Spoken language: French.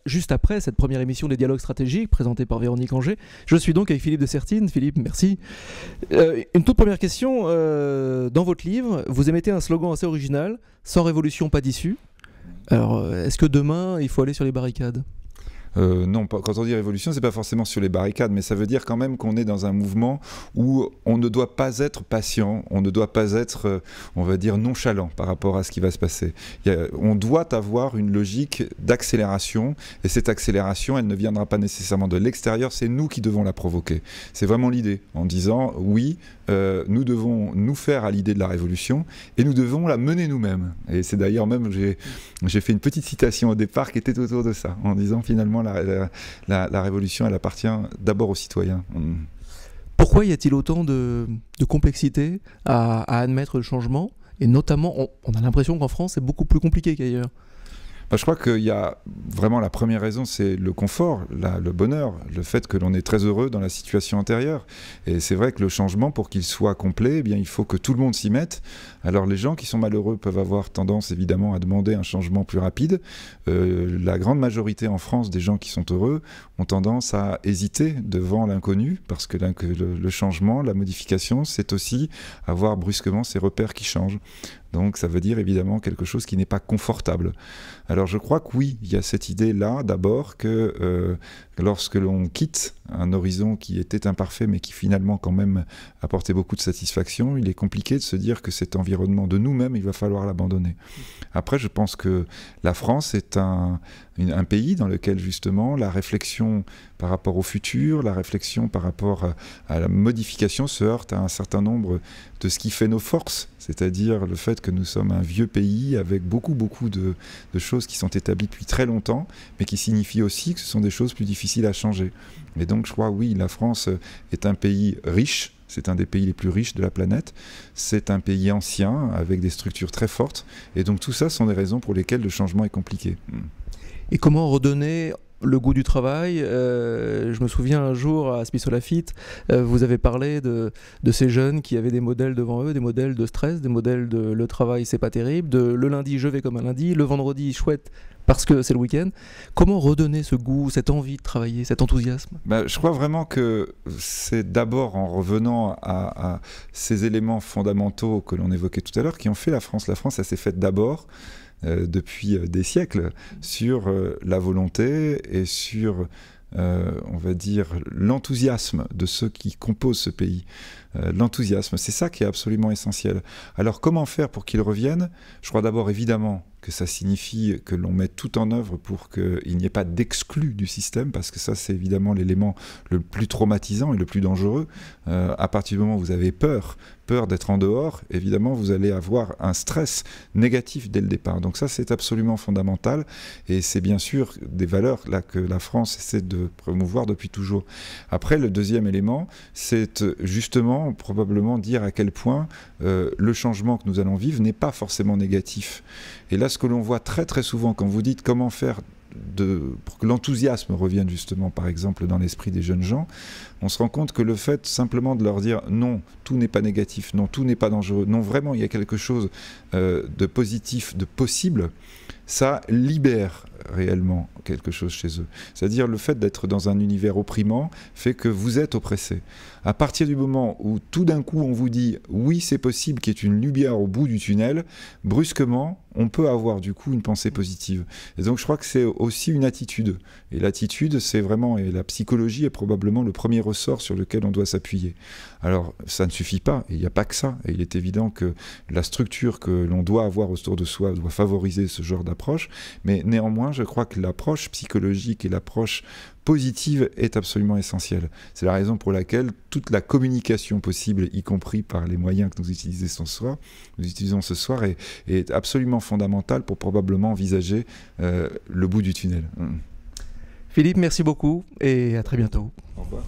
juste après cette première émission des dialogues stratégiques présentée par Véronique Angers. Je suis donc avec Philippe de Sertine. Philippe, merci. Une toute première question. Dans votre livre, vous émettez un slogan assez original, sans révolution, pas d'issue. Alors, est-ce que demain, il faut aller sur les barricades ? Non, quand on dit révolution, c'est pas forcément sur les barricades, mais ça veut dire quand même qu'on est dans un mouvement où on ne doit pas être patient, on ne doit pas être, on va dire, nonchalant par rapport à ce qui va se passer. On doit avoir une logique d'accélération, et cette accélération, elle ne viendra pas nécessairement de l'extérieur, c'est nous qui devons la provoquer. C'est vraiment l'idée, en disant, oui, nous devons nous faire à l'idée de la révolution, et nous devons la mener nous-mêmes. Et c'est d'ailleurs même, j'ai fait une petite citation au départ qui était autour de ça, en disant finalement, la révolution, elle appartient d'abord aux citoyens. Pourquoi y a-t-il autant de complexité à admettre le changement ? Et notamment, on a l'impression qu'en France, c'est beaucoup plus compliqué qu'ailleurs. Je crois qu'il y a vraiment la première raison, c'est le confort, le bonheur, le fait que l'on est très heureux dans la situation antérieure. Et c'est vrai que le changement, pour qu'il soit complet, eh bien, il faut que tout le monde s'y mette. Alors les gens qui sont malheureux peuvent avoir tendance évidemment à demander un changement plus rapide. La grande majorité en France des gens qui sont heureux ont tendance à hésiter devant l'inconnu, parce que le changement, la modification, c'est aussi avoir brusquement ces repères qui changent. Donc ça veut dire évidemment quelque chose qui n'est pas confortable. Alors je crois que oui, il y a cette idée-là d'abord que lorsque l'on quitte un horizon qui était imparfait mais qui finalement quand même apportait beaucoup de satisfaction, il est compliqué de se dire que cet environnement de nous-mêmes, il va falloir l'abandonner. Après, je pense que la France est un pays dans lequel justement la réflexion par rapport au futur, la réflexion par rapport à la modification se heurte à un certain nombre de ce qui fait nos forces, c'est-à-dire le fait que nous sommes un vieux pays avec beaucoup de choses qui sont établies depuis très longtemps, mais qui signifient aussi que ce sont des choses plus difficiles à changer. Et donc je crois, oui, la France est un pays riche, c'est un des pays les plus riches de la planète, c'est un pays ancien avec des structures très fortes, et donc tout ça sont des raisons pour lesquelles le changement est compliqué. Et comment redonner le goût du travail? Je me souviens un jour à Smith Lafitte, vous avez parlé de ces jeunes qui avaient des modèles devant eux, des modèles de stress, des modèles de le travail c'est pas terrible, de le lundi je vais comme un lundi, le vendredi chouette parce que c'est le week-end. Comment redonner ce goût, cette envie de travailler, cet enthousiasme? Je crois vraiment que c'est d'abord en revenant à ces éléments fondamentaux que l'on évoquait tout à l'heure qui ont fait la France. La France, elle s'est faite d'abord depuis des siècles sur la volonté et sur, on va dire, l'enthousiasme de ceux qui composent ce pays. L'enthousiasme, c'est ça qui est absolument essentiel. Alors comment faire pour qu'il revienne? Je crois d'abord évidemment que ça signifie que l'on met tout en œuvre pour qu'il n'y ait pas d'exclus du système, parce que ça c'est évidemment l'élément le plus traumatisant et le plus dangereux. À partir du moment où vous avez peur d'être en dehors, évidemment vous allez avoir un stress négatif dès le départ. Donc ça c'est absolument fondamental, et c'est bien sûr des valeurs là que la France essaie de promouvoir depuis toujours. Après, le deuxième élément, c'est justement probablement dire à quel point le changement que nous allons vivre n'est pas forcément négatif. Et là, ce que l'on voit très très souvent quand vous dites comment faire pour que l'enthousiasme revienne justement, par exemple, dans l'esprit des jeunes gens, on se rend compte que le fait simplement de leur dire non, tout n'est pas négatif, non, tout n'est pas dangereux, non, vraiment, il y a quelque chose de positif, de possible, ça libère réellement quelque chose chez eux. C'est-à-dire le fait d'être dans un univers opprimant fait que vous êtes oppressé. À partir du moment où tout d'un coup on vous dit oui c'est possible, qu'il y ait une lumière au bout du tunnel, brusquement on peut avoir du coup une pensée positive. Et donc je crois que c'est aussi une attitude. Et l'attitude c'est vraiment, et la psychologie est probablement le premier ressort sur lequel on doit s'appuyer. Alors ça ne suffit pas, et il n'y a pas que ça. Et il est évident que la structure que l'on doit avoir autour de soi doit favoriser ce genre d'approche, mais néanmoins je crois que l'approche psychologique et l'approche positive est absolument essentielle. C'est la raison pour laquelle toute la communication possible, y compris par les moyens que nous utilisons ce soir, est absolument fondamentale pour probablement envisager le bout du tunnel. Philippe, merci beaucoup et à très bientôt. Au revoir.